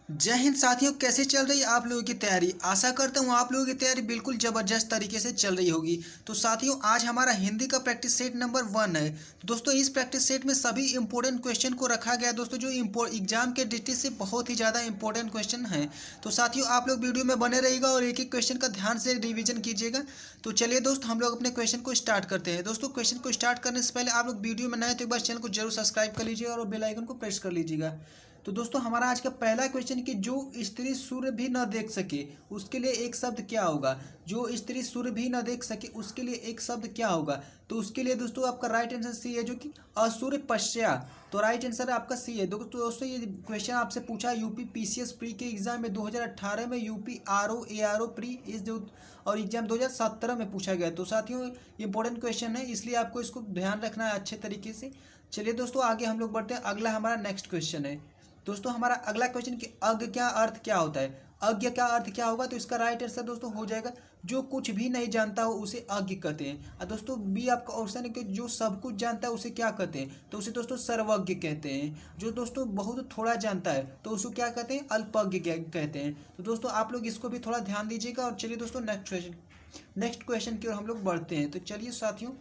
जय हिंद साथियों, कैसे चल रही है आप लोगों की तैयारी। आशा करता हूँ आप लोगों की तैयारी बिल्कुल ज़बरदस्त तरीके से चल रही होगी। तो साथियों, आज हमारा हिंदी का प्रैक्टिस सेट नंबर 1 है। दोस्तों, इस प्रैक्टिस सेट में सभी इंपॉर्टेंट क्वेश्चन को रखा गया है दोस्तों, जो एग्जाम के दृष्टि से बहुत ही ज़्यादा इंपॉर्टेंट क्वेश्चन है। तो साथियों, आप लोग वीडियो में बने रहिएगा और एक एक क्वेश्चन का ध्यान से रिविजन कीजिएगा। तो चलिए दोस्त, हम लोग अपने क्वेश्चन को स्टार्ट करते हैं। दोस्तों, क्वेश्चन को स्टार्ट करने से पहले आप लोग वीडियो में नए तो एक बार चैनल को जरूर सब्सक्राइब कर लीजिए और बेल आइकन को प्रेस कर लीजिएगा। तो दोस्तों, हमारा आज का पहला क्वेश्चन कि जो स्त्री सूर्य भी न देख सके उसके लिए एक शब्द क्या होगा। जो स्त्री सूर्य भी न देख सके उसके लिए एक शब्द क्या होगा। तो उसके लिए दोस्तों आपका राइट आंसर सी है, जो कि असूर्य पश्या। तो राइट आंसर आपका सी है। दोस्तों, ये क्वेश्चन आपसे पूछा यूपी पीसीएस प्री के एग्जाम में 2018 में, यूपी आरओ एआरओ प्री इस जो और एग्जाम 2017 में पूछा गया। तो साथियों, इंपॉर्टेंट क्वेश्चन है, इसलिए आपको इसको ध्यान रखना है अच्छे तरीके से। चलिए दोस्तों, आगे हम लोग बढ़ते हैं। अगला हमारा नेक्स्ट क्वेश्चन है। दोस्तों, हमारा अगला क्वेश्चन कि अज्ञ क्या अर्थ क्या होता है। अज्ञ का अर्थ क्या होगा। तो इसका राइट आंसर दोस्तों हो जाएगा जो कुछ भी नहीं जानता हो उसे अज्ञ कहते हैं। और दोस्तों, बी आपका ऑप्शन है कि जो सब कुछ जानता है उसे क्या कहते हैं। तो उसे दोस्तों सर्वज्ञ कहते हैं। जो दोस्तों बहुत थोड़ा जानता है तो उसको क्या कहते हैं, अल्पज्ञ कहते हैं। तो दोस्तों, आप लोग इसको भी थोड़ा ध्यान दीजिएगा। और चलिए दोस्तों, नेक्स्ट क्वेश्चन की ओर हम लोग बढ़ते हैं। तो चलिए साथियों,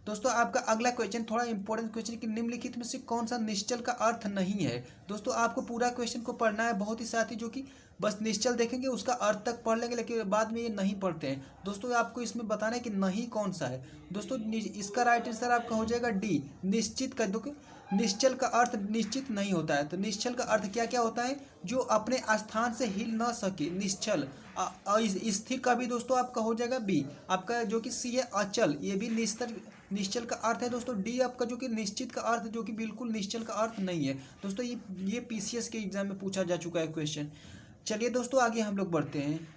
दोस्तों आपका अगला क्वेश्चन थोड़ा इंपॉर्टेंट क्वेश्चन कि निम्नलिखित में से कौन सा निश्चल का अर्थ नहीं है। दोस्तों, आपको पूरा क्वेश्चन को पढ़ना है। बहुत ही साथी जो कि बस निश्चल देखेंगे उसका अर्थ तक पढ़ लेंगे, लेकिन बाद में ये नहीं पढ़ते हैं। दोस्तों, आपको इसमें बताना है कि नहीं कौन सा है। दोस्तों, इसका राइट आंसर आपका हो जाएगा डी, निश्चित कर दो। निश्चल का अर्थ निश्चित नहीं होता है। तो निश्चल का अर्थ क्या क्या होता है, जो अपने स्थान से हिल न सके, निश्चल। स्थिर का भी दोस्तों आपका हो जाएगा बी। आपका जो कि सी है अचल, ये भी निश्चल का अर्थ है। दोस्तों, डी आपका जो कि निश्चित का अर्थ, जो कि बिल्कुल निश्चल का अर्थ नहीं है। दोस्तों, ये पीसीएस के एग्जाम में पूछा जा चुका है क्वेश्चन। चलिए दोस्तों, आगे हम लोग बढ़ते हैं।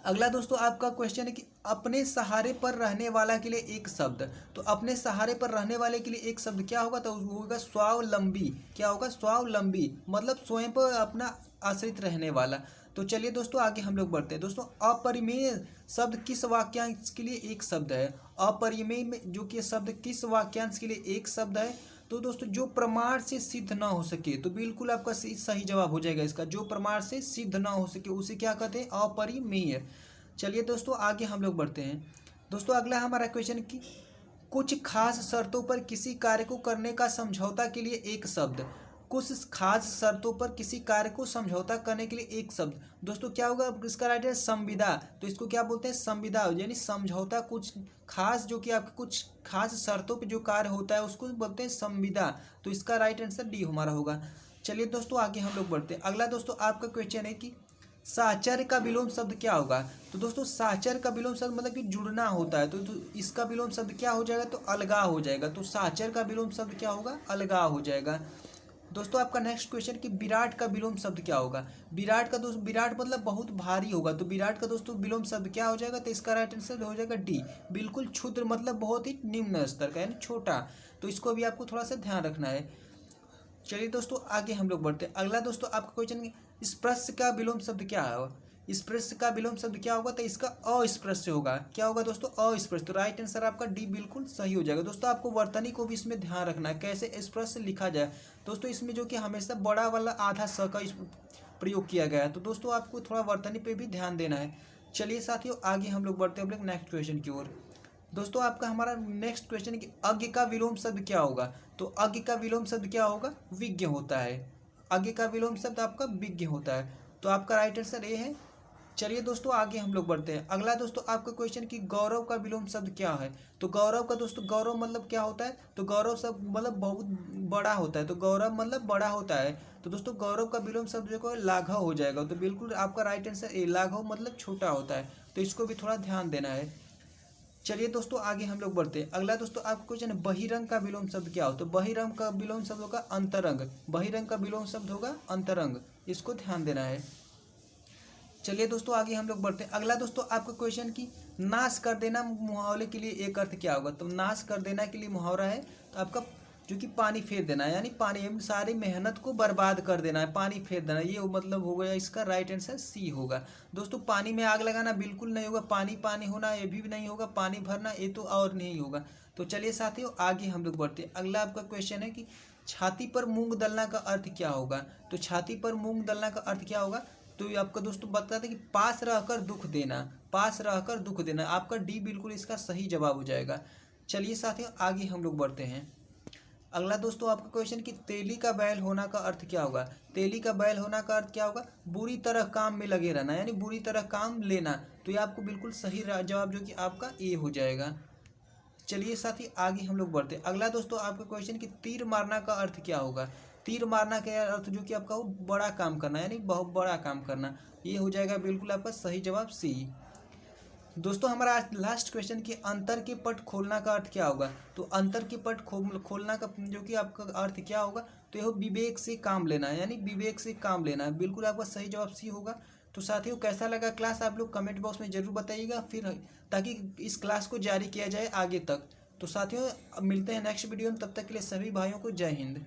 अगला दोस्तों आपका क्वेश्चन है कि अपने सहारे पर रहने वाला के लिए एक शब्द। तो अपने सहारे पर रहने वाले के लिए एक शब्द क्या होगा। तो वो होगा स्वावलंबी। क्या होगा, स्वावलंबी मतलब स्वयं पर अपना आश्रित रहने वाला। तो चलिए दोस्तों, आगे हम लोग बढ़ते हैं। दोस्तों, अपरिमेय शब्द किस वाक्यांश के लिए एक शब्द है। अपरिमेय में जो कि शब्द किस वाक्यांश के लिए एक शब्द है। तो दोस्तों, जो प्रमाण से सिद्ध ना हो सके, तो बिल्कुल आपका सही जवाब हो जाएगा इसका। जो प्रमाण से सिद्ध ना हो सके उसे क्या कहते हैं, अपरिमेय। चलिए दोस्तों, आगे हम लोग बढ़ते हैं। दोस्तों, अगला हमारा क्वेश्चन कि कुछ खास शर्तों पर किसी कार्य को करने का समझौता के लिए एक शब्द। कुछ खास शर्तों पर किसी कार्य को समझौता करने के लिए एक शब्द। दोस्तों, क्या होगा इसका राइट है संविदा। तो इसको क्या बोलते हैं, संविदा, यानी समझौता। कुछ खास जो कि आपके कुछ खास शर्तों पर जो कार्य होता है उसको बोलते हैं संविदा। तो इसका राइट आंसर डी हमारा होगा। चलिए दोस्तों, आगे हम लोग बढ़ते हैं। अगला दोस्तों आपका क्वेश्चन है कि साहचर्य का विलोम शब्द क्या होगा। तो दोस्तों, साहचर्य का विलोम शब्द मतलब कि जुड़ना होता है। तो इसका विलोम शब्द क्या हो जाएगा, तो अलगाव हो जाएगा। तो साहचर्य का विलोम शब्द क्या होगा, अलगाव हो जाएगा। दोस्तों, आपका नेक्स्ट क्वेश्चन कि विराट का विलोम शब्द क्या होगा। विराट का दोस्त, विराट मतलब बहुत भारी होगा। तो विराट का दोस्तों विलोम शब्द क्या हो जाएगा। तो इसका राइट आंसर हो जाएगा डी, बिल्कुल क्षुद्र मतलब बहुत ही निम्न स्तर का, यानी छोटा। तो इसको भी आपको थोड़ा सा ध्यान रखना है। चलिए दोस्तों, आगे हम लोग बढ़ते हैं। अगला दोस्तों आपका क्वेश्चन, स्पृश्य का विलोम शब्द क्या है। स्पृश्य का विलोम शब्द क्या होगा। तो इसका अस्पृश्य होगा। क्या होगा दोस्तों, अस्पृश्य। तो राइट आंसर आपका डी बिल्कुल सही हो जाएगा। दोस्तों, आपको वर्तनी को भी इसमें ध्यान रखना है, कैसे स्पृश्य लिखा जाए। दोस्तों, इसमें जो कि हमेशा बड़ा वाला आधा स का प्रयोग किया गया है। तो दोस्तों, आपको थोड़ा वर्तनी पे भी ध्यान देना है। चलिए साथियों, आगे हम लोग बढ़ते हैं अपने नेक्स्ट क्वेश्चन की ओर। दोस्तों, आपका हमारा नेक्स्ट क्वेश्चन कि अज्ञ का विलोम शब्द क्या होगा। तो अज्ञ का विलोम शब्द क्या होगा, विज्ञ होता है। अज्ञ का विलोम शब्द आपका विज्ञ होता है। तो आपका राइट आंसर ए है। चलिए दोस्तों, आगे हम लोग बढ़ते हैं। अगला दोस्तों आपका क्वेश्चन कि गौरव का विलोम शब्द क्या है। तो गौरव का दोस्तों, गौरव मतलब क्या होता है। तो गौरव शब्द मतलब बहुत बड़ा होता है। तो गौरव मतलब बड़ा होता है। तो दोस्तों, गौरव का विलोम शब्द जो है लाघव हो जाएगा। तो बिल्कुल आपका राइट आंसर ए, लाघव मतलब छोटा होता है। तो इसको भी थोड़ा ध्यान देना है। चलिए दोस्तों, आगे हम लोग बढ़ते हैं। अगला दोस्तों आपको क्वेश्चन है बहिरंग का विलोम शब्द क्या हो। तो बहिरंग का विलोम शब्द होगा अंतरंग। बहिरंग का विलोम शब्द होगा अंतरंग। इसको ध्यान देना है। चलिए दोस्तों, आगे हम लोग बढ़ते हैं। अगला दोस्तों आपका क्वेश्चन की नाश कर देना मुहावरे के लिए एक अर्थ क्या होगा। तो नाश कर देना के लिए मुहावरा है तो आपका जो कि पानी फेर देना है, यानी पानी सारी मेहनत को बर्बाद कर देना है, पानी फेर देना, ये मतलब हो गया। इसका राइट आंसर सी होगा। दोस्तों, पानी में आग लगाना बिल्कुल नहीं होगा। पानी पानी होना ये भी नहीं होगा। पानी भरना ये तो और नहीं होगा। तो चलिए साथियों, आगे हम लोग बढ़ते हैं। अगला आपका क्वेश्चन है कि छाती पर मूंग दलना का अर्थ क्या होगा? तो छाती पर मूंग दलना का अर्थ क्या होगा? तो ये आपका दोस्तों बताते हैं कि पास रहकर दुख देना, पास रहकर दुख देना। आपका डी बिल्कुल इसका सही जवाब हो जाएगा। चलिए साथियों आगे हम लोग बढ़ते हैं। अगला दोस्तों आपका क्वेश्चन कि तेली का बैल होना का अर्थ क्या होगा? तेली का बैल होना का अर्थ क्या होगा? बुरी तरह काम में लगे रहना, यानी बुरी तरह काम लेना। तो ये आपको बिल्कुल सही जवाब जो कि आपका ए हो जाएगा। चलिए साथी आगे हम लोग बढ़ते हैं। अगला दोस्तों आपका क्वेश्चन कि तीर मारना का अर्थ क्या होगा? तीर मारना का अर्थ जो कि आपका वो बड़ा काम करना, यानी बहुत बड़ा काम करना। ये हो जाएगा बिल्कुल आपका सही जवाब सी। दोस्तों हमारा आज लास्ट क्वेश्चन कि अंतर के पट खोलना का अर्थ क्या होगा? तो अंतर के पट खोलना का जो कि आपका अर्थ क्या होगा? तो यह विवेक से काम लेना, यानी विवेक से काम लेना। बिल्कुल आपका सही जवाब सी होगा। तो साथियों कैसा लगा क्लास आप लोग कमेंट बॉक्स में ज़रूर बताइएगा, फिर ताकि इस क्लास को जारी किया जाए आगे तक। तो साथियों अब मिलते हैं नेक्स्ट वीडियो में, तब तक के लिए सभी भाइयों को जय हिंद।